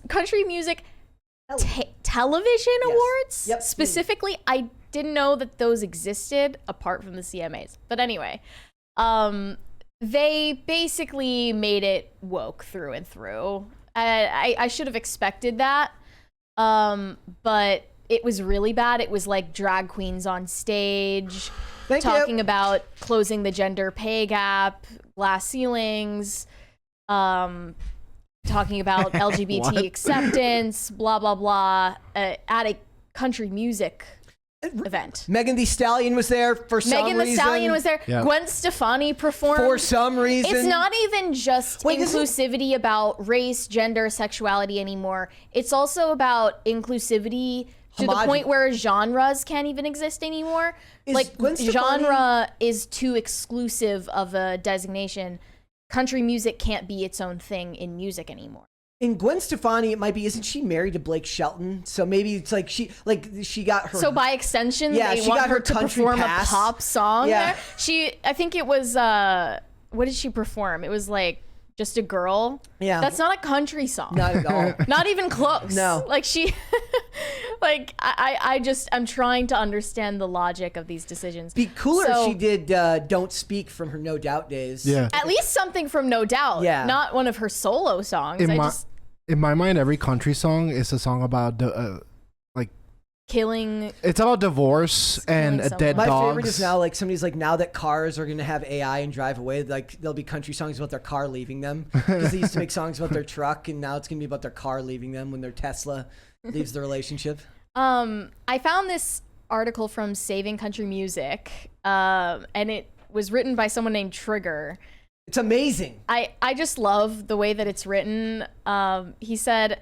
country music television awards. Yep. Specifically, I didn't know that those existed apart from the CMAs. But anyway, they basically made it woke through and through. I should have expected that, but it was really bad. It was like drag queens on stage talking about closing the gender pay gap, glass ceilings, talking about LGBT acceptance, blah, blah, blah, at a country music event. Megan Thee Stallion was there for some reason. Megan Thee Stallion was there. Yeah. Gwen Stefani performed. For some reason. It's not even just inclusivity about race, gender, sexuality anymore. It's also about inclusivity to the point where genres can't even exist anymore. Like, genre is too exclusive of a designation. Country music can't be its own thing in music anymore. In Gwen Stefani, it might be, isn't she married to Blake Shelton? So maybe it's like she got her. So by extension, they she want got her to perform pass. a pop song Yeah. there. I think it was, what did she perform? It was like Just a Girl. Yeah. That's not a country song. Not at all. Not even close. No. Like I'm trying to understand the logic of these decisions. Be cooler if she did Don't Speak from her No Doubt days. Yeah. At least something from No Doubt. Yeah. Not one of her solo songs. In my mind, every country song is a song about killing. It's about divorce and dead My dogs. favorite is now, like, somebody's like, now that cars are going to have AI and drive away, like, there'll be country songs about their car leaving them. Because they used to make songs about their truck, and now it's going to be about their car leaving them when their Tesla leaves the relationship. I found this article from Saving Country Music, and it was written by someone named Trigger. It's amazing. I just love the way that it's written. He said,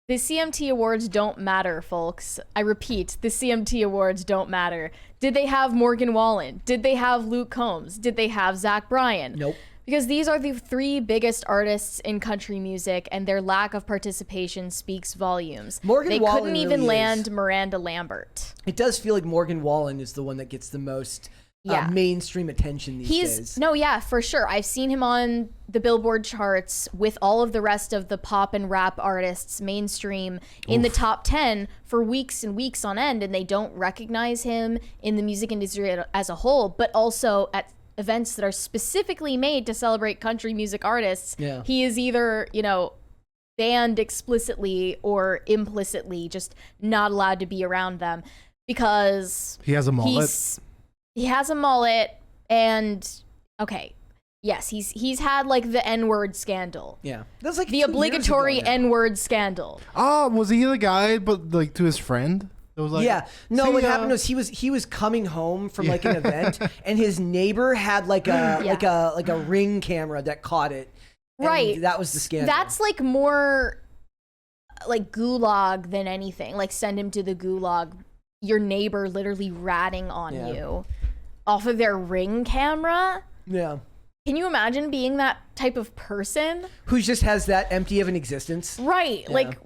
"The CMT awards don't matter, folks. I repeat, the CMT awards don't matter. Did they have Morgan Wallen? Did they have Luke Combs? Did they have Zach Bryan? Nope. Because these are the three biggest artists in country music, and their lack of participation speaks volumes. They couldn't even land Miranda Lambert." It does feel like Morgan Wallen is the one that gets the most mainstream attention these days. No, yeah, for sure. I've seen him on the Billboard charts with all of the rest of the pop and rap artists mainstream in the top 10 for weeks and weeks on end, and they don't recognize him in the music industry as a whole, but also at events that are specifically made to celebrate country music artists. Yeah. He is either, banned explicitly or implicitly, just not allowed to be around them because he has a mullet. He has a mullet, and yes, he's had like the N-word scandal. Yeah, that's like the obligatory N-word scandal. Oh, was he the guy, but like to his friend? It was like, what happened was he was coming home from like an event, and his neighbor had like a Ring camera that caught it. Right, that was the scandal. That's like more like gulag than anything. Like, send him to the gulag. Your neighbor literally ratting on you off of their Ring camera. Yeah. Can you imagine being that type of person who just has that empty of an existence? Right. Yeah. Like,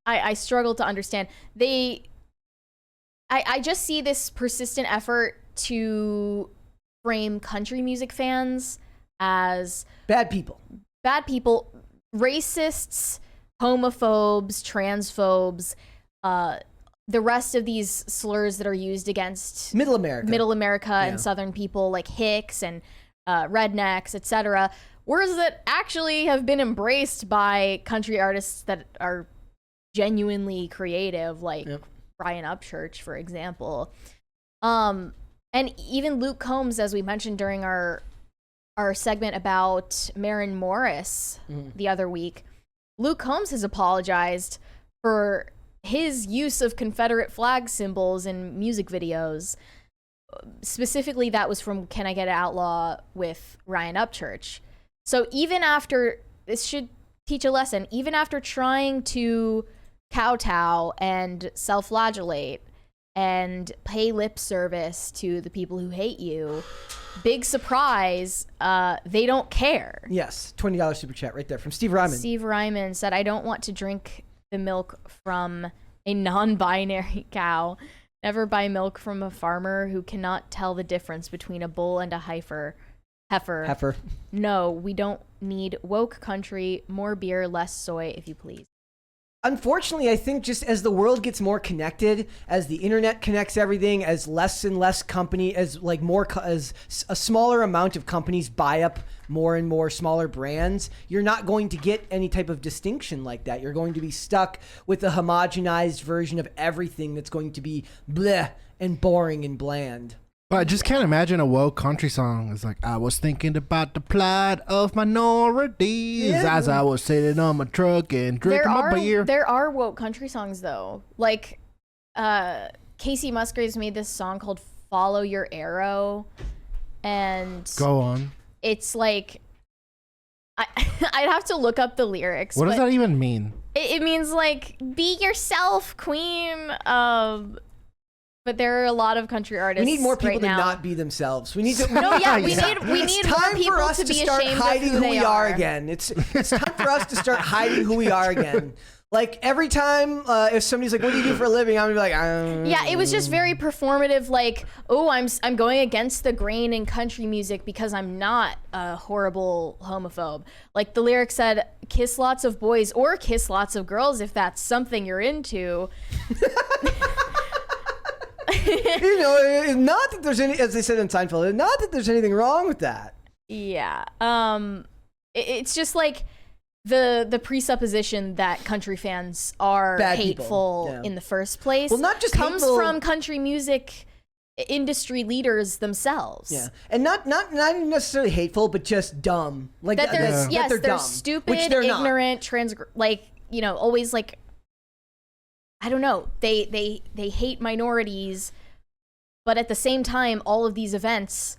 I struggle to understand. I just see this persistent effort to frame country music fans as bad people, racists, homophobes, transphobes, the rest of these slurs that are used against Middle America and Southern people, like hicks and rednecks, etc. Words that actually have been embraced by country artists that are genuinely creative, like Brian Upchurch, for example. And even Luke Combs, as we mentioned during our segment about Maren Morris the other week, Luke Combs has apologized for his use of Confederate flag symbols in music videos. Specifically, that was from Can I Get an Outlaw with Ryan Upchurch. So even after, this should teach a lesson, even after trying to kowtow and self-flagellate and pay lip service to the people who hate you, big surprise, they don't care. Yes, $20 super chat right there from Steve Ryman. Steve Ryman said, "I don't want to drink the milk from a non-binary cow. Never buy milk from a farmer who cannot tell the difference between a bull and a heifer. Heifer. No, we don't need woke country. More beer, less soy, if you please. Unfortunately, I think just as the world gets more connected, as the internet connects everything, as less and less company, as a smaller amount of companies buy up more and more smaller brands, you're not going to get any type of distinction like that. You're going to be stuck with a homogenized version of everything that's going to be bleh and boring and bland. But I just can't imagine a woke country song. It's like, I was thinking about the plight of minorities as I was sitting on my truck and drinking my beer. There are woke country songs, though. Like, Casey Musgraves made this song called Follow Your Arrow. And go on. It's like, I'd have to look up the lyrics. What does that even mean? It means, like, be yourself, queen. But there are a lot of country artists. We need more people to now. not be themselves. We need to. We need more people to be ashamed of who they are again. It's time for us to start hiding who we are again. Like every time, if somebody's like, "What do you do for a living?" I'm gonna be like, Yeah, it was just very performative. Like, oh, I'm going against the grain in country music because I'm not a horrible homophobe. Like the lyrics said, "Kiss lots of boys or kiss lots of girls if that's something you're into." You know, not that there's any, as they said in Seinfeld, not that there's anything wrong with that. Yeah. It's just like the presupposition that country fans are Bad hateful in the first place. Well, not just comes hateful, from country music industry leaders themselves. Yeah, and not even necessarily hateful, but just dumb. Like that they're that they're dumb, stupid, which they're ignorant, like always like. I don't know. They hate minorities, but at the same time, all of these events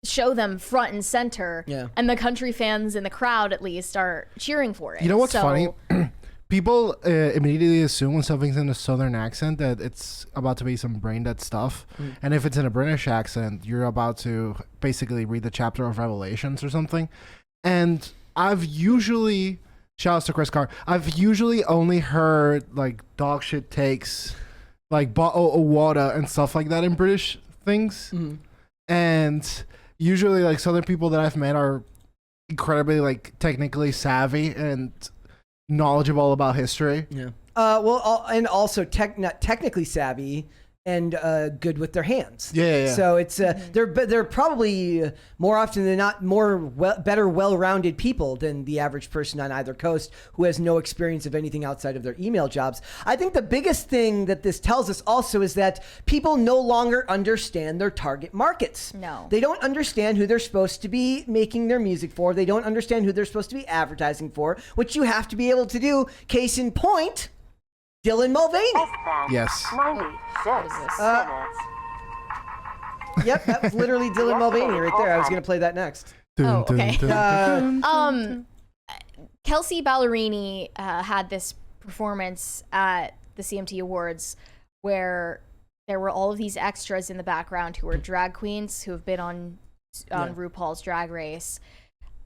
show them front and center. Yeah. And the country fans in the crowd, at least, are cheering for it. You know what's funny? People immediately assume when something's in a southern accent that it's about to be some brain dead stuff. And if it's in a British accent, you're about to basically read the chapter of Revelations or something. And I've usually... Shouts to Chris Carr. I've usually only heard like dog shit takes, like bottle of water and stuff like that in British things. And usually like Southern people that I've met are incredibly like technically savvy and knowledgeable about history. Yeah. And also not technically savvy and good with their hands. Yeah. So it's they're probably more often than not better well-rounded people than the average person on either coast who has no experience of anything outside of their email jobs. I think the biggest thing that this tells us also is that people no longer understand their target markets. No. They don't understand who they're supposed to be making their music for. They don't understand who they're supposed to be advertising for, which you have to be able to do. Case in point, Dylan Mulvaney. Yes. 96 minutes. Yep, that was literally Dylan Mulvaney right there. I was going to play that next. Oh, okay. Kelsey Ballerini had this performance at the CMT Awards where there were all of these extras in the background who were drag queens who have been on RuPaul's Drag Race.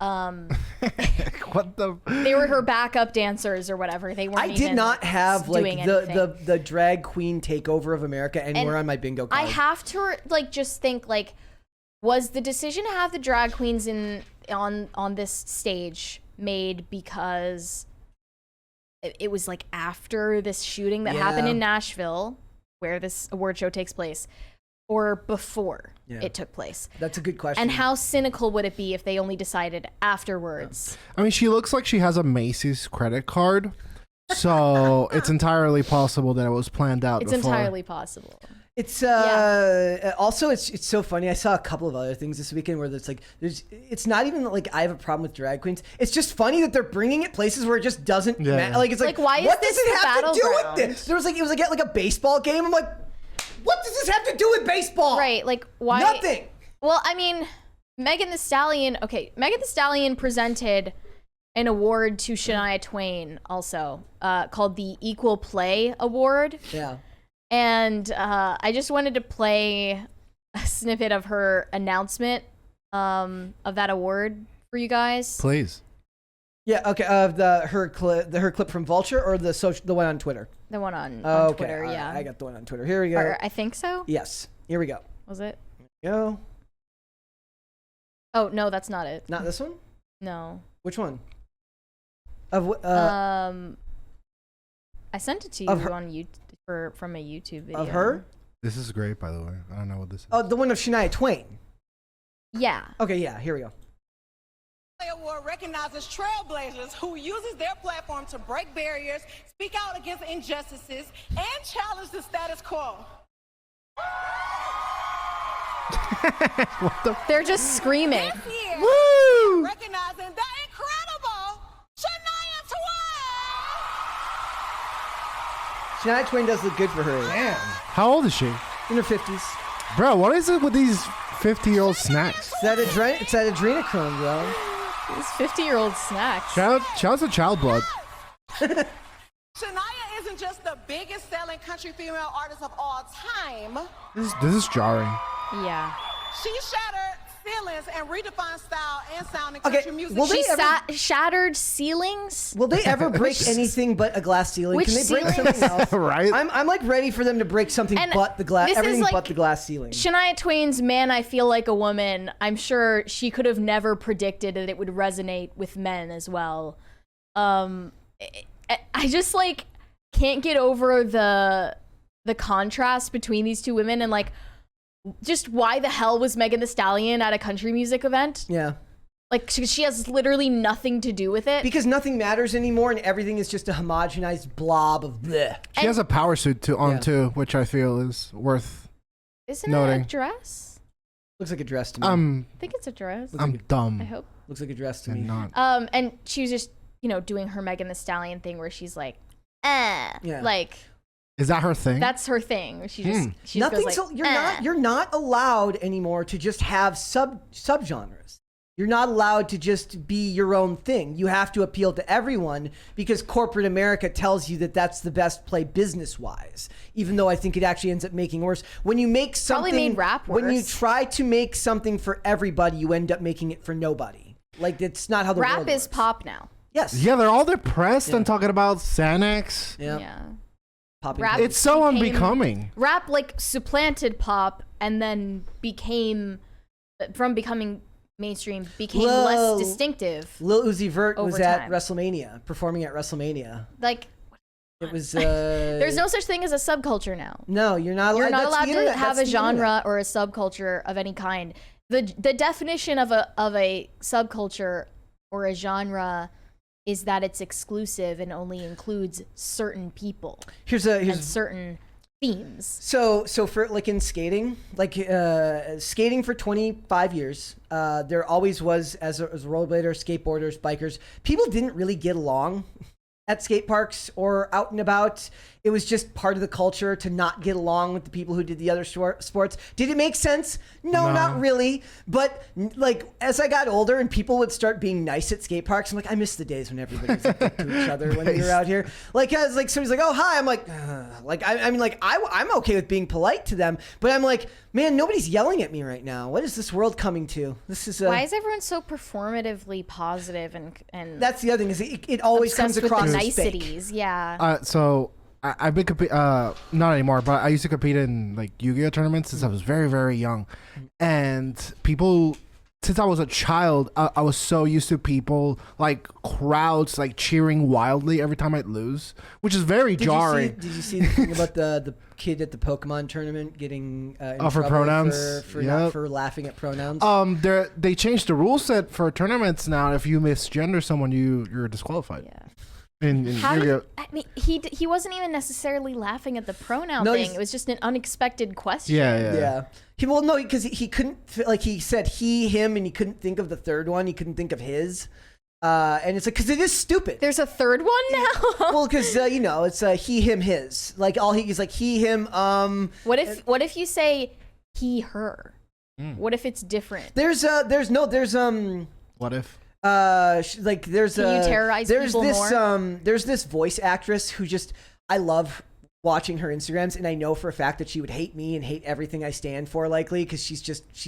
What the? They were her backup dancers or whatever. They weren't. I did not have like anything. the drag queen takeover of America anywhere on my bingo card. I have to like just think like, was the decision to have the drag queens on this stage made because it was like after this shooting that happened in Nashville, where this award show takes place, or before it took place? That's a good question. And how cynical would it be if they only decided afterwards? I mean, she looks like she has a Macy's credit card, so it's entirely possible that it was planned out. It's before. entirely possible. It's also it's so funny. I saw a couple of other things this weekend where it's not even like I have a problem with drag queens. It's just funny that they're bringing it places where it just doesn't matter. Like it's like why is what this does it the have to do with battleground? this? There was like it was like at like a baseball game. I'm like, what does this have to do with baseball? Right, like why? Nothing. Well, I mean, Megan Thee Stallion presented an award to Shania Twain also called the Equal Play Award. Yeah. And I just wanted to play a snippet of her announcement of that award for you guys. Please. Yeah. Okay. Her clip from Vulture or the one on Twitter. The one on Okay. Twitter. Yeah. I got the one on Twitter. Here we go. Or I think so. Yes. Here we go. Was it? Go. Oh no, that's not it. Not this one. No. Which one? Of I sent it to you on YouTube from a YouTube video. Of her? This is great, by the way. I don't know what this is. Oh, the one of Shania Twain. Yeah. Okay, yeah. Here we go. Award recognizes trailblazers who uses their platform to break barriers, speak out against injustices, and challenge the status quo. They're just screaming. This year, Woo! recognizing the incredible Shania Twain. Shania Twain does look good for her. Damn. How old is she? In her 50s. Bro, what is it with these 50-year-old snacks? It's that adrenochrome, bro. These 50-year-old snacks. Shout out to Child Blood. Shania isn't just the biggest selling country female artist of all time. This is jarring. Yeah. She shattered ceilings and redefined style and sound in Okay, country music. will they She ever- shattered ceilings. Will they ever break anything but a glass ceiling? Which Can they break ceiling? something else? Right? I'm like ready for them to break something And but the glass, this is everything like but the glass ceiling. Shania Twain's "Man, I Feel Like a Woman." I'm sure she could have never predicted that it would resonate with men as well. I just like can't get over the contrast between these two women and like just why the hell was Megan Thee Stallion at a country music event? Yeah. Like she has literally nothing to do with it. Because nothing matters anymore and everything is just a homogenized blob of bleh. She has a power suit on too, which I feel is worth Isn't noting. it a dress? Looks like a dress to me. I think it's a dress. Looks I'm like dumb. I hope. Looks like a dress to me. And not. And she was just, doing her Megan Thee Stallion thing where she's like, Yeah. like Is that her thing? that's her thing. She just she just Nothing. goes like, You're not allowed anymore to just have subgenres. You're not allowed to just be your own thing. You have to appeal to everyone because corporate America tells you that that's the best play business-wise. Even though I think it actually ends up making worse. When you make something, Probably made rap when you worse. try to make something for everybody, you end up making it for nobody. Like it's not how the rap world is works. pop now. Yes. Yeah, they're all depressed and talking about Xanax. Yeah. Yeah. Popping Rap- It's so became- unbecoming. Rap like supplanted pop and then becoming mainstream became Whoa. less distinctive. Lil Uzi Vert was over at time. WrestleMania, performing at WrestleMania. Like It was. there's no such thing as a subculture now. No, you're not allowed. You're not that's allowed the to internet. have That's a the internet. genre or a subculture of any kind. The definition of a subculture or a genre is that it's exclusive and only includes certain people Here's and certain themes. So for like in skating, like skating for 25 years, there always was as a rollerblader, skateboarders, bikers, people didn't really get along at skate parks or out and about. It was just part of the culture to not get along with the people who did the other sports. Did it make sense? No, not really. But like as I got older and people would start being nice at skate parks, I'm like, I miss the days when everybody was like, good to each other when we were out here. Like as like somebody's like, oh hi, I'm like, I mean like I'm okay with being polite to them, but I'm like, man, nobody's yelling at me right now. What is this world coming to? This is Why is everyone so performatively positive and that's the other thing is it always comes obsessed with across the as fake. niceties? Yeah. So I've been not anymore, but I used to compete in like Yu-Gi-Oh tournaments since I was very, very young, and people. Since I was a child, I was so used to people like crowds like cheering wildly every time I'd lose, which is very jarring. Did you see the thing about the kid at the Pokemon tournament getting in for trouble pronouns? for Yep. not for laughing at pronouns? They changed the rule set for tournaments now. If you misgender someone, you're disqualified. Yeah. In How Yu-Gi-Oh. I mean, he wasn't even necessarily laughing at the pronoun No, thing. he's- It was just an unexpected question. Yeah. Because he couldn't like he said he him and he couldn't think of the third one. He couldn't think of his, and it's like because it is stupid. There's a third one now. Well, because it's he him his like all he's like he him. What if you say he her? What if it's different? There's What if? like there's Can you terrorize there's people this more? There's this voice actress who just I love watching her Instagrams, and I know for a fact that she would hate me and hate everything I stand for, likely because she's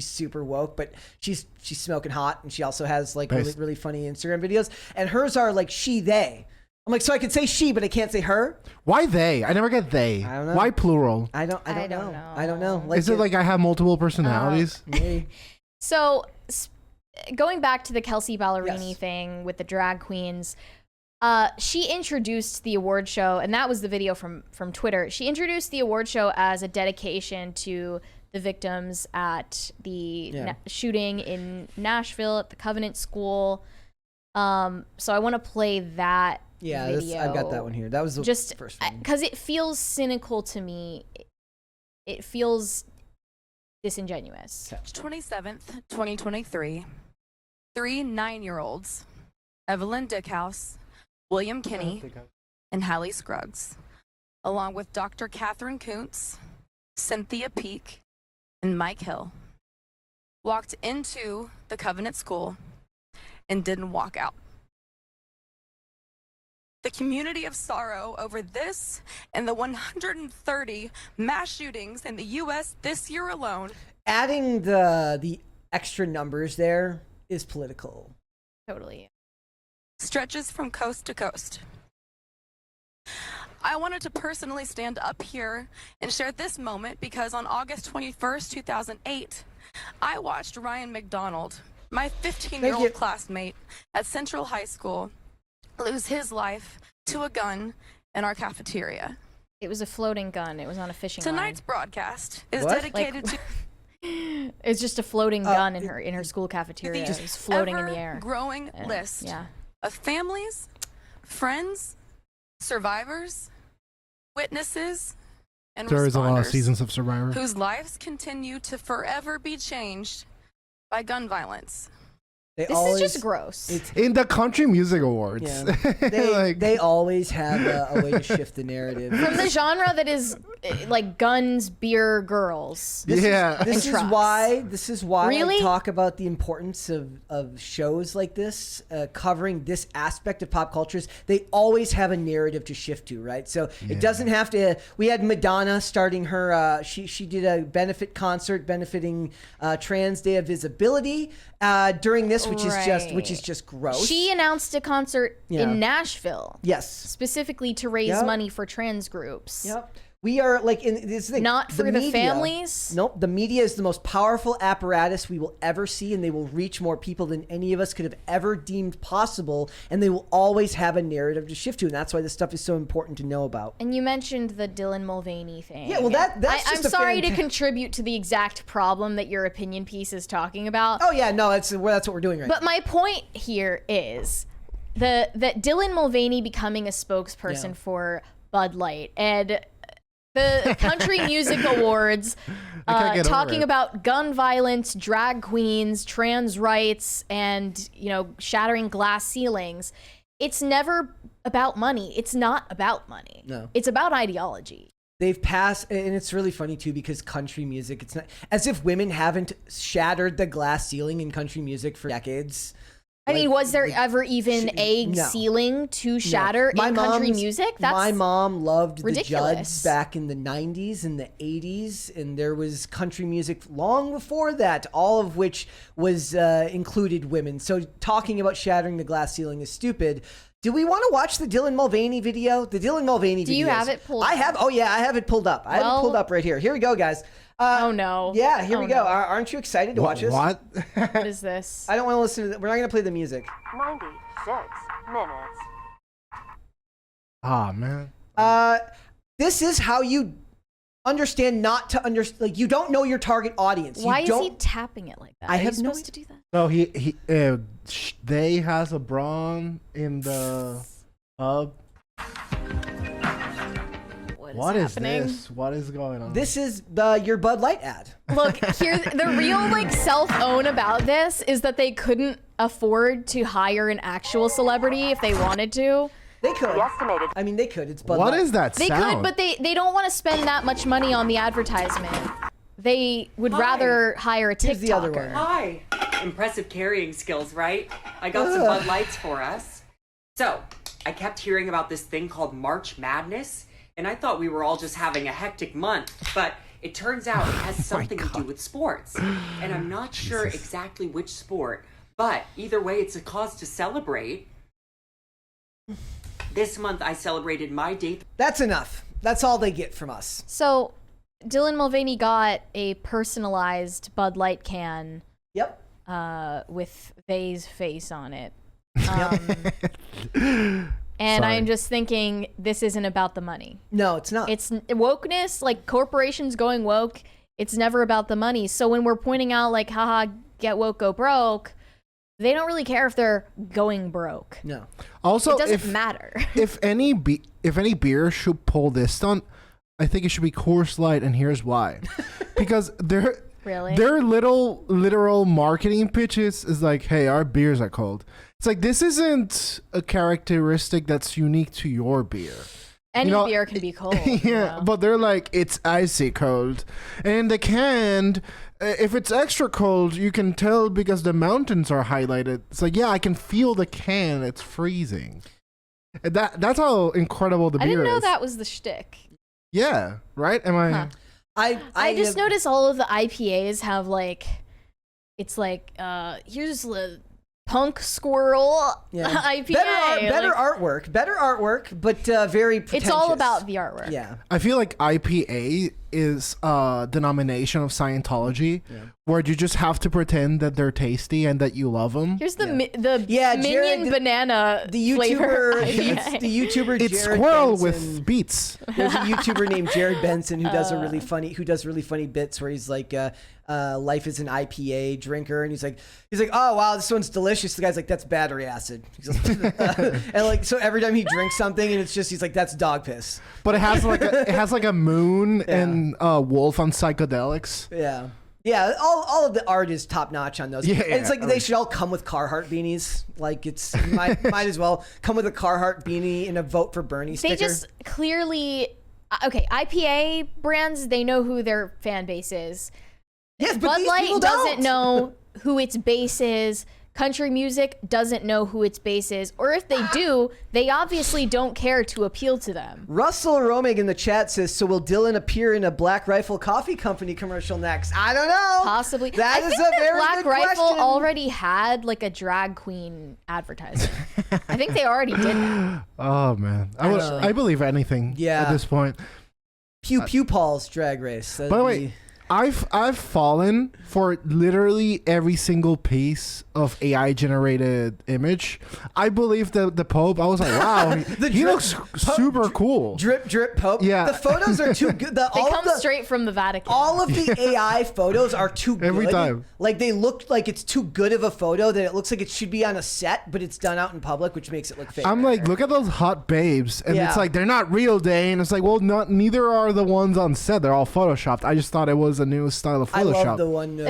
super woke, but she's smoking hot, and she also has like really, really funny Instagram videos, and hers are like she they. I'm like, so I could say she, but I can't say her. Why they? I never get they. I don't know. Why plural? I don't know. I don't know. Is it like I have multiple personalities? Maybe. So going back to the Kelsey Ballerini Yes. thing with the drag queens, she introduced the award show, and that was the video from Twitter. She introduced the award show as a dedication to the victims at the shooting in Nashville at the Covenant School. So I want to play that video. I've got that one here. That was the first one. Because it feels cynical to me. It feels disingenuous. 27th, 2023. 3 9-year-olds, Evelyn Dickhouse, William Kinney, and Hallie Scruggs, along with Dr. Catherine Kuntz, Cynthia Peak, and Mike Hill, walked into the Covenant School and didn't walk out. The community of sorrow over this and the 130 mass shootings in the U.S. this year alone. Adding the extra numbers there is political. Totally. Stretches from coast to coast. I wanted to personally stand up here and share this moment because on August 21st, 2008, I watched Ryan McDonald, my 15-year-old classmate at Central High School, lose his life to a gun in our cafeteria. It was a floating gun. It was on a fishing Tonight's line. broadcast is What? dedicated to It's just a floating gun in her school cafeteria. It was floating in the air. Growing list Yeah. of families, friends, survivors, witnesses, and There is a lot of responders seasons of Survivor. whose lives continue to forever be changed by gun violence. This is just gross. In the Country Music Awards. Yeah. They always have a way to shift the narrative. From the genre that is like guns, beer, girls. This And is trucks. why Really? I talk about the importance of shows like this, covering this aspect of pop cultures. They always have a narrative to shift to, right? So it doesn't have to. We had Madonna starting her. She did a benefit concert benefiting Trans Day of Visibility during this, which is just gross. She announced a concert in Nashville. Yes. Specifically to raise money for trans groups. Yep. We are like in this thing. Not for the media, families? Nope. The media is the most powerful apparatus we will ever see, and they will reach more people than any of us could have ever deemed possible. And they will always have a narrative to shift to, and that's why this stuff is so important to know about. And you mentioned the Dylan Mulvaney thing. Yeah, well, that's I'm just a sorry to contribute to the exact problem that your opinion piece is talking about. Oh yeah, no, that's what we're doing right now. But my point here is that Dylan Mulvaney becoming a spokesperson for Bud Light and the Country Music Awards talking about gun violence, drag queens, trans rights, and shattering glass ceilings. It's never about money. It's not about money. No. It's about ideology. They've passed, and it's really funny too because country music, it's not as if women haven't shattered the glass ceiling in country music for decades. I mean, was there ever even a ceiling to shatter in country music? That's my mom loved ridiculous. the Judds back in the 90s and the 80s, and there was country music long before that, all of which was included women. So talking about shattering the glass ceiling is stupid. Do we want to watch the Dylan Mulvaney video? The Dylan Mulvaney video. Do you have it pulled I have. Oh, yeah, I have it pulled up. I have it pulled up right here. Here we go, guys. Oh, no. Yeah, here we go. No. Aren't you excited to watch this? What? What is this? I don't want to listen to that. We're not going to play the music. 96 minutes. Ah, man. This is how you understand not to understand. Like, you don't know your target audience. Why you is he tapping it like that? I Are you have no supposed to do that? No, they has a brawn in the hub. What is happening? this? What is going on? This is your Bud Light ad. Look, here the real self-own about this is that they couldn't afford to hire an actual celebrity if they wanted to. They could. The estimated I mean, they could. It's Bud What Light. is that They sound? could, but they don't want to spend that much money on the advertisement. They would rather hire a TikToker. Here's the other one. Hi. Impressive carrying skills, right? I got some Bud Lights for us. So, I kept hearing about this thing called March Madness, and I thought we were all just having a hectic month, but it turns out it has something to do with sports. And I'm not sure exactly which sport, but either way, it's a cause to celebrate. This month, I celebrated my date. That's enough. That's all they get from us. So, Dylan Mulvaney got a personalized Bud Light can Yep. with Vay's face on it. And Sorry. I'm just thinking, this isn't about the money. No, it's not. It's wokeness, like corporations going woke. It's never about the money. So when we're pointing out like, haha, get woke, go broke, they don't really care if they're going broke. No. Also, It doesn't matter. if any beer should pull this stunt, I think it should be Coors Light, and here's why. Because their little literal marketing pitches is like, hey, our beers are cold. It's like, this isn't a characteristic that's unique to your beer. Any beer can be cold. Yeah, but they're like, it's icy cold. And the can, if it's extra cold, you can tell because the mountains are highlighted. It's like, yeah, I can feel the can. It's freezing. And that's how incredible the beer is. I didn't know that was the shtick. Yeah, right? Am I... Huh. I just noticed all of the IPAs have like, it's like, here's the punk squirrel IPA. Better artwork, but very pretentious. It's all about the artwork. Yeah. I feel like IPA is a denomination of Scientology where you just have to pretend that they're tasty and that you love them. Here's the Jared, minion banana the flavor YouTuber, IPA. the YouTuber It's Jared squirrel Benson. with beets. There's a YouTuber named Jared Benson who does really funny bits where he's like, life is an IPA drinker, and he's like, oh wow, this one's delicious. The guy's like, that's battery acid. He's like, and like, so every time he drinks something, and it's just, he's like, that's dog piss. But it has like a moon and a wolf on psychedelics. Yeah. Yeah, all of the art is top notch on those. Yeah, and it's like they should all come with Carhartt beanies. Like it's might as well come with a Carhartt beanie and a vote for Bernie sticker. They just clearly, IPA brands, they know who their fan base is. Yes, but Bud these Light people doesn't don't. know who its base is. Country music doesn't know who its base is. Or if they do, they obviously don't care to appeal to them. Russell Romig in the chat says, so will Dylan appear in a Black Rifle Coffee Company commercial next? I don't know. Possibly. That I is think a very Black good Rifle question. already had like a drag queen advertising. I think they already did that. Oh man, I believe anything at this point. Pew Pew Paul's Drag Race. By the way, I've fallen for literally every single piece of AI generated image. I believe the Pope. I was like, wow, he looks super cool. Drip drip Pope. Yeah, the photos are too good. They come straight from the Vatican. All of the AI photos are too good. Every time. Like they look like it's too good of a photo that it looks like it should be on a set, but it's done out in public, which makes it look fake. I'm like, look at those hot babes, and it's like they're not real, Dane. It's like, well, neither are the ones on set. They're all photoshopped. I just thought it was a new style of Photoshop. I love the one.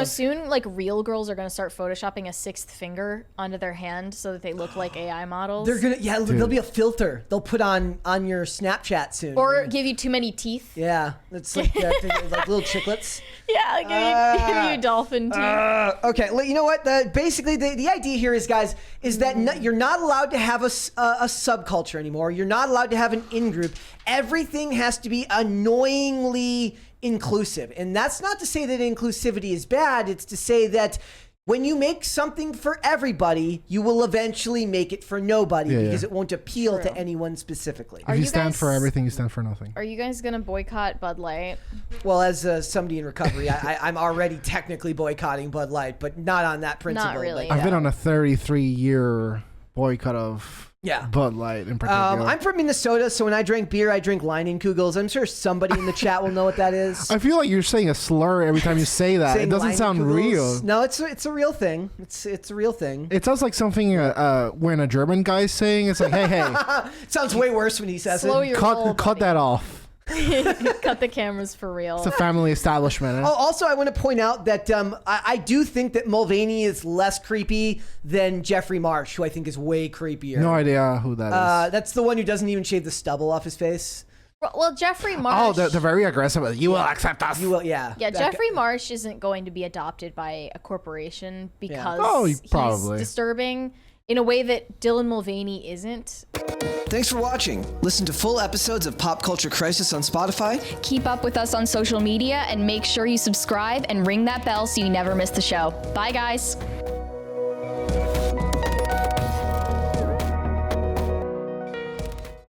Soon like real girls are gonna start photoshopping a sixth finger onto their hand so that they look like AI models. They're gonna there'll be a filter they'll put on your Snapchat soon. Or give you too many teeth. Yeah, it's like like little chiclets. Yeah, give you dolphin teeth. Okay, you know what? Basically, the idea here is, guys, is that you're not allowed to have a subculture anymore. You're not allowed to have an in-group. Everything has to be annoyingly inclusive. And that's not to say that inclusivity is bad. It's to say that when you make something for everybody, you will eventually make it for nobody because it won't appeal to anyone specifically. If you stand for everything, you stand for nothing. Are you guys going to boycott Bud Light? Well, as somebody in recovery, I'm already technically boycotting Bud Light, but not on that principle. Not really. I've been on a 33-year boycott of Bud Light in particular. I'm from Minnesota, so when I drink beer, I drink Leinenkugels. I'm sure somebody in the chat will know what that is. I feel like you're saying a slur every time you say that. It doesn't sound real. No, it's a real thing. It's a real thing. It sounds like something when a German guy's saying. It's like, hey. It sounds way worse when he says Slow it. your roll, Cut that off. Cut the cameras for real. It's a family establishment. Oh, also, I want to point out that I do think that Mulvaney is less creepy than Jeffrey Marsh, who I think is way creepier. No idea who that is. That's the one who doesn't even shave the stubble off his face. Well, Jeffrey Marsh. Oh, they're very aggressive. You will accept us. You will, yeah. Yeah, Jeffrey Marsh isn't going to be adopted by a corporation because probably. he's disturbing in a way that Dylan Mulvaney isn't. Thanks for watching. Listen to full episodes of Pop Culture Crisis on Spotify. Keep up with us on social media and make sure you subscribe and ring that bell so you never miss the show. Bye, guys.